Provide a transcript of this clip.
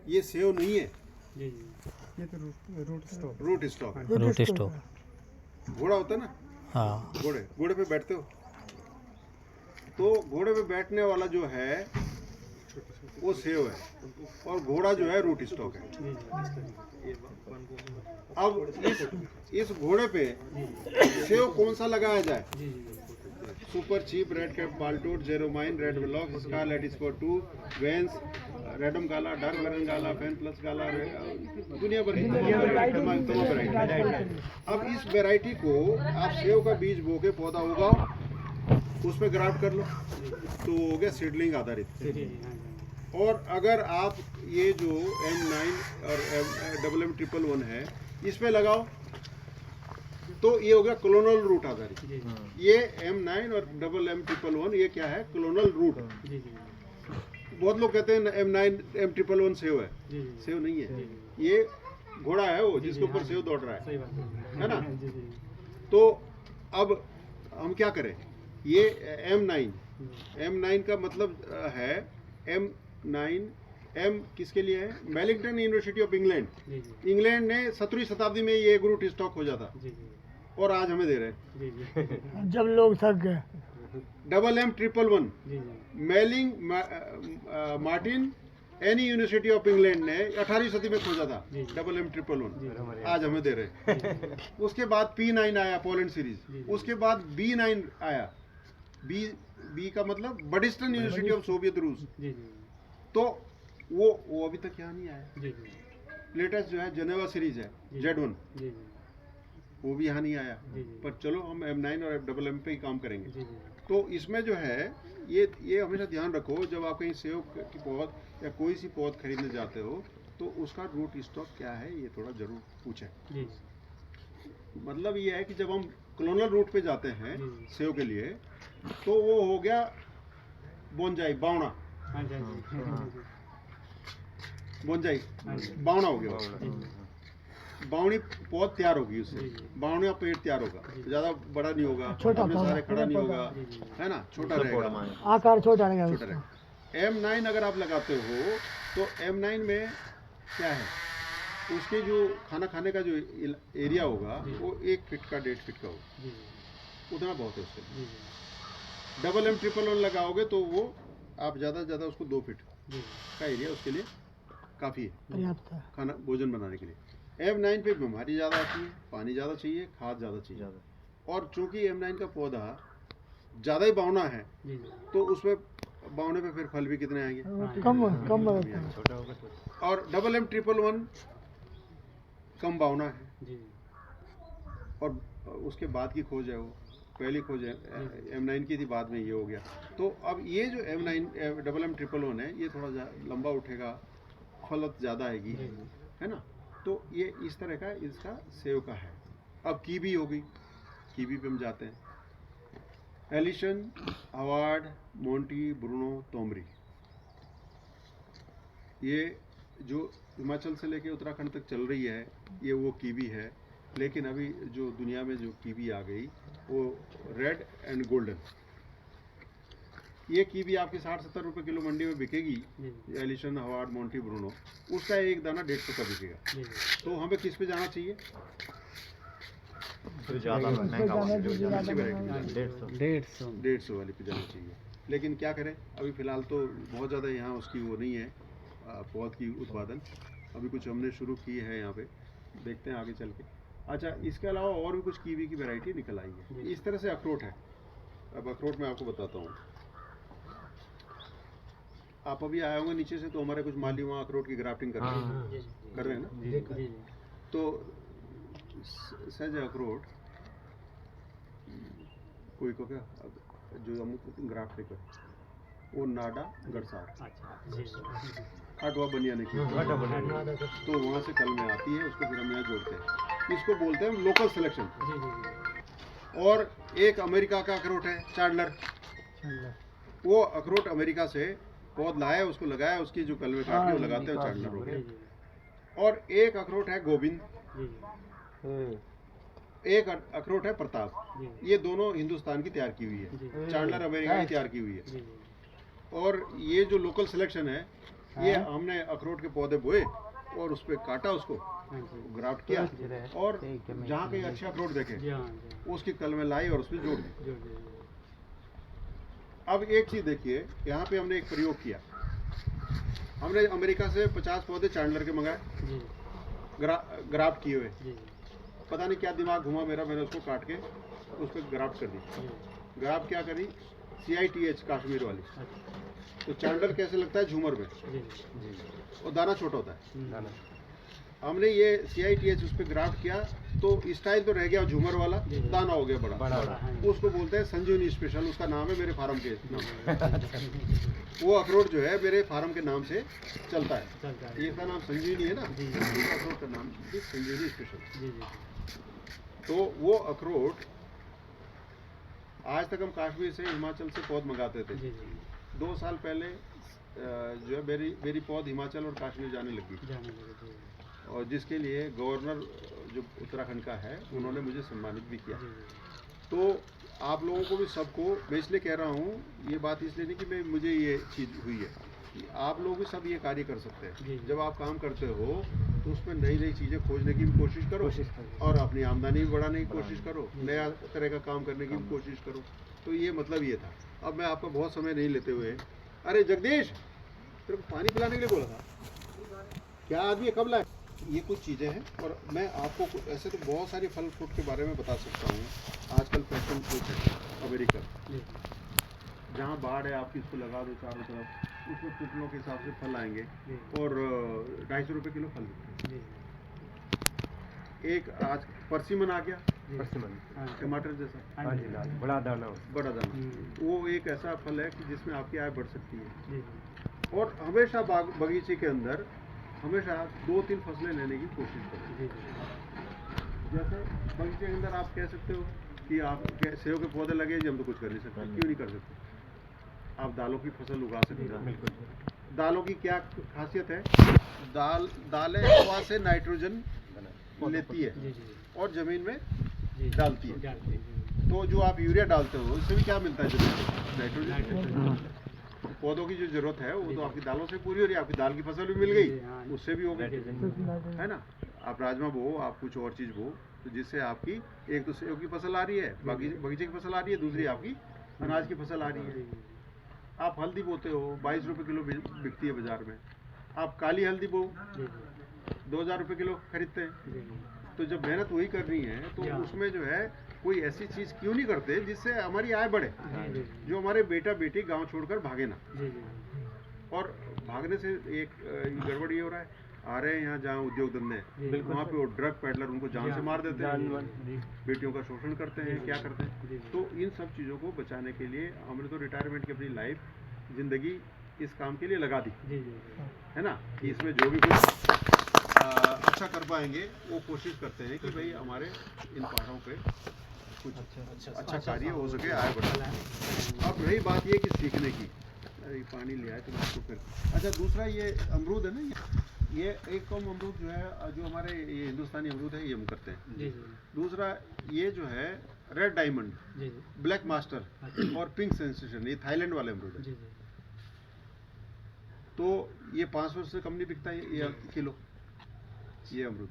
ये सेव नहीं है, जी जी। ये तो रूट स्टॉक रूट स्टॉक है। Root stock. घोड़ा होता है ना, हाँ घोड़े पे बैठते हो, तो घोड़े पे बैठने वाला जो है वो सेव है, और घोड़ा जो है रूट स्टॉक है। जी जी। अब इस घोड़े पे सेव कौन सा लगाया जाए? जी जी। सुपर चीप, रेड कैप, बाल्टोट, Jeromine, red block, scarlet spur 2, Vance, Redlum gala, dark Baron gala, fan plus gala, दुनिया भर की तमाम वैरायटी। अब इस वैरायटी को आप सेव का बीज बो के पौधा उगाओ, उसमें ग्राफ्ट कर लो, तो हो गया सीडलिंग आधारित। जी जी। हाँ जी। और अगर आप ये जो M9 और MM111 है इस पे लगाओ, तो ये हो गया क्लोनल रूट आधारित। जी जी। ये M9 और MM111 ये क्या है? Clonal root. जी जी। बहुत लोग कहते हैं M9 M111 सेव है, जी जी। सेव नहीं है, जी ये घोड़ा है वो जी, जिसके जी, ऊपर हाँ, सेव दौड़ रहा सही बात है ना? जी जी। तो अब हम क्या करें? ये M9 का मतलब है M9, M किसके लिए है? वेलिंगटन यूनिवर्सिटी ऑफ इंग्लैंड, जी जी। इंग्लैंड ने 17वीं शताब्दी में ये रूट स्टॉक खोजा था, जी जी। और आज हमें दे रहे हैं। जी जी। जब लोग थक गए MM111 जी जी। मेलिंग मार्टिन एनी यूनिवर्सिटी ऑफ इंग्लैंड ने 18वीं सदी में खोजा था जी। MM111, आज हमें दे रहे हैं। उसके बाद P9 आया, पोलैंड जी, सीरीज, जी। उसके बाद B9 आया, बी का मतलब बडिस्टन यूनिवर्सिटी ऑफ सोवियत रूस, जी जी। तो वो अभी तक यहाँ नहीं आया। जी जी। लेटेस्ट जो है जेनेवा सीरीज है जी। Z1, जी जी। वो भी यहाँ नहीं आया। जी, जी। पर चलो हम M9 और MM पे ही काम करेंगे। जी जी। तो इसमें जो है ये हमेशा ध्यान रखो, जब आप कहीं सेव की पौध या कोई सी पौध खरीदने जाते हो तो उसका रूट स्टॉक क्या है ये थोड़ा जरूर पूछें। जी मतलब ये है कि जब हम क्लोनल रूट पे जाते हैं जी। सेव के लिए, तो वो हो गया बोनजाई, बावणा, हाँ जी। हाँ जी। बोनजाई हाँ जी। बावणा हो गया, जी जी। बावणी पौध तैयार होगी उससे, जी, जी। बावणा पेड़ तैयार होगा, जी। ज़्यादा बड़ा नहीं होगा, छोटा अपने पौधा, सारे खड़ा नहीं छोटा होगा, जी, जी। है ना, छोटा रहेगा, आकार छोटा रहेगा छोटा उसका। रहेगा। M9 अगर आप लगाते हो तो M9 में क्या है, उसके जो खाना खाने का जो एरिया होगा जी। वो 1 फीट का 1.5 फीट का होगा, जी जी। उतना बहुत है उसके लिए। जी जी। MM111 लगाओगे तो वो आप ज़्यादा से ज़्यादा उसको 2 फीट जी का एरिया उसके लिए काफ़ी है पर्याप्त है। खाना भोजन बनाने के लिए। M9 पे बीमारी ज़्यादा आती है, पानी ज़्यादा चाहिए, खाद ज़्यादा चाहिए, और चूंकि M9 का पौधा ज़्यादा ही बावना है जी जी। तो उसमें बावने पे फिर फल भी कितने आएंगे, कम रहता है। छोटा होगा। और MM111 कम बावना है, जी और उसके बाद की खोज है, वो पहली खोज है M9 की थी, बाद में ये हो गया। तो अब ये जो MM111 है ये थोड़ा लंबा उठेगा, फलत ज़्यादा आएगी, जी जी। है ना? तो ये इस तरह का इसका सेव का है। अब कीवी होगी, कीवी पे हम जाते हैं। एलिशन, हवार्ड, मोंटी, ब्रूनो, तोमरी, ये जो हिमाचल से लेके उत्तराखंड तक चल रही है ये वो कीवी है। लेकिन अभी जो दुनिया में जो कीवी आ गई वो रेड एंड गोल्डन, ये कीवी आपकी 60-70 रुपये किलो मंडी में बिकेगी। जी एलिशन, हवार्ड, मोंटी, ब्रूनो, उसका एक दाना 150 का बिकेगा। जी। तो हमें किस पे जाना चाहिए? ज़्यादा महंगा वाला जो अच्छी वैरायटी पे जाना चाहिए, 150। 150 वाली पे जाना चाहिए। लेकिन क्या करें, अभी फ़िलहाल तो बहुत ज़्यादा यहाँ उसकी वो नहीं है, पौध की उत्पादन। अभी कुछ हमने शुरू की है यहाँ पे, देखते हैं आगे चल के। अच्छा, इसके अलावा और भी कुछ कीवी की वैरायटी निकल आई है। इस तरह से अखरोट है। अब अखरोट मैं आपको बताता हूँ। आप अभी आए होंगे नीचे से, तो हमारे कुछ माली वहाँ अखरोट की ग्राफ्टिंग कर रहे हैं, कर रहे हैं ना? जी जी। तो सहज अखरोट कोई को क्या, अब जो हम ग्राफ्ट कर वो नाडा गड़सार अच्छा जी जी। अटवा बनियाने की, तो वहाँ से कल में आती है, उसको फिर हम यहाँ जोड़ते हैं। इसको बोलते हैं हम लोकल सिलेक्शन। जी जी। और एक अमेरिका का अखरोट है चार्डलर, वो अखरोट अमेरिका से पौध लाया, उसको लगाया, उसकी जो कलमे काट के वो लगाते हैं, चार्डलर हो जी गया। जी। और एक अखरोट है गोविंद, जी एक अखरोट है प्रताप। जी। ये दोनों हिंदुस्तान की तैयार की हुई जी। है, चार्डलर अमेरिका की तैयार की हुई है। जी जी। और ये जो लोकल सिलेक्शन है ये हमने अखरोट के पौधे बोए और उस पर काटा, उसको हाँ जी ग्राफ्ट किया और जहाँ कहीं अच्छे अखरोट देखे जी हाँ जी उसकी कल में लाई और उसमें जोड़ दी। जो जी अब एक चीज़ देखिए, यहाँ पे हमने एक प्रयोग किया। हमने अमेरिका से 50 पौधे चैंडलर के मंगाए, जी ग्राफ्ट किए हुए। जी पता नहीं क्या दिमाग घुमा मेरा, मैंने उसको काट के उस पर ग्राफ्ट कर दी। जी ग्राफ्ट क्या करी, CITH कश्मीर वाली। अच्छा तो चैंडलर कैसे लगता है झूमर में, जी और दाना छोटा होता है। दाना हमने ये CITH उस पर ग्राफ्ट किया तो स्टाइल तो रह गया झूमर वाला, दाना हो गया बड़ा। उसको बोलते हैं संजीवनी स्पेशल, उसका नाम है मेरे फार्म के नाम। वो अखरोट जो है मेरे फार्म के नाम से चलता है। चलता है ये इसका नाम संजीवनी है ना, जी। इस अखरोट का नाम संजीवनी स्पेशल। जी जी तो वो अखरोट आज तक हम कश्मीर से, हिमाचल से पौध मंगाते थे। जी जी 2 साल पहले जो है मेरी पौध हिमाचल और कश्मीर जाने लगी, जाने लगे जी और जिसके लिए गवर्नर जो उत्तराखंड का है उन्होंने मुझे सम्मानित भी किया। जी जी तो आप लोगों को भी, सबको मैं इसलिए कह रहा हूँ, ये बात इसलिए नहीं कि मैं मुझे ये चीज़ हुई है, कि आप लोग भी सब ये कार्य कर सकते हैं। जी। जब आप काम करते हो तो उसमें नई नई चीज़ें खोजने की भी कोशिश करो, और अपनी आमदनी भी बढ़ाने की कोशिश करो, नया तरह का काम करने की भी कोशिश करो। तो ये मतलब ये था। अब मैं आपका बहुत समय नहीं लेते हुए, अरे जगदीश, तेरे को पानी पिलाने के लिए बोला था, क्या आदमी है, कब लाए? ये कुछ चीज़ें हैं, और मैं आपको ऐसे तो बहुत सारे फल फ्रूट के बारे में बता सकता हूँ। आजकल फैशन फ्रूट है अमेरिका, जी जहाँ बाढ़ है आपकी, उसको लगा दो चारों तरफ, उसमें पुतलों के हिसाब से फल आएंगे, जी और 250 रुपये किलो फल बिकते जी हैं। एक आज परसिमन आ गया, हाँ टमाटर जैसा हाँ जी बड़ा दाना, हम्म। वो एक ऐसा फल है कि जिसमें आपकी आय बढ़ सकती है। जी और हमेशा बगीचे के अंदर हमेशा 2-3 फसलें लेने की कोशिश करें। जी जैसे बगीचे के अंदर आप कह सकते हो कि आप सेव के पौधे लगे जी, हम तो कुछ कर नहीं सकते। क्यों नहीं कर सकते? आप दालों की फसल उगा सकते हो। दालों की क्या खासियत है? दालें हवा से नाइट्रोजन लेती है जी जी और जमीन में जी डालती है। डालते हैं, जी तो जो आप यूरिया डालते हो, इससे भी क्या मिलता है जमीन को? नाइट्रोजन। पौधों की जो जरूरत है वो तो आपकी दालों से पूरी हो रही है। आपकी दाल की फसल भी मिल गई, उससे भी हो गई, है ना। आप राजमा बो, आप कुछ और चीज़ बो, तो जिससे आपकी एक तो सेव की फसल आ रही है, बगीचे की फसल आ रही है, दूसरी आपकी अनाज की फसल आ रही है। आप हल्दी बोते हो, 22 रुपये किलो बिकती है बाजार में। आप काली हल्दी बो, 2000 रुपये किलो खरीदते हैं। तो जब मेहनत वही करनी है तो उसमें जो है कोई ऐसी चीज़ क्यों नहीं करते जिससे हमारी आय बढ़े, जो हमारे बेटा बेटी गांव छोड़कर भागे ना। और भागने से एक गड़बड़ ये हो रहा है, आ रहे हैं यहाँ जहाँ उद्योग धंधे हैं, वहाँ पे वो ड्रग पेडलर उनको जान से मार देते हैं, बेटियों का शोषण करते हैं, क्या करते हैं। तो इन सब चीज़ों को बचाने के लिए हमने तो रिटायरमेंट की अपनी लाइफ, ज़िंदगी इस काम के लिए लगा दी, है ना, कि इसमें जो भी कुछ अच्छा कर पाएंगे वो कोशिश करते हैं कि भाई हमारे इन पहाड़ों पे कुछ अच्छा कार्य हो सके, आय बढ़े। अब रही बात ये कि सीखने की, अरे पानी ले आए तो मैं आपको फिर। अच्छा, दूसरा ये अमरूद है ना, ये एक कौम अमरूद जो है, जो हमारे ये हिंदुस्तानी अमरूद है, ये हम करते हैं। दूसरा ये जो है रेड डायमंड, ब्लैक मास्टर और पिंक सेंसेशन, ये थाईलैंड वाले अमरूद है। तो ये 500 से कम नहीं बिकता ये किलो, ये अमरूद।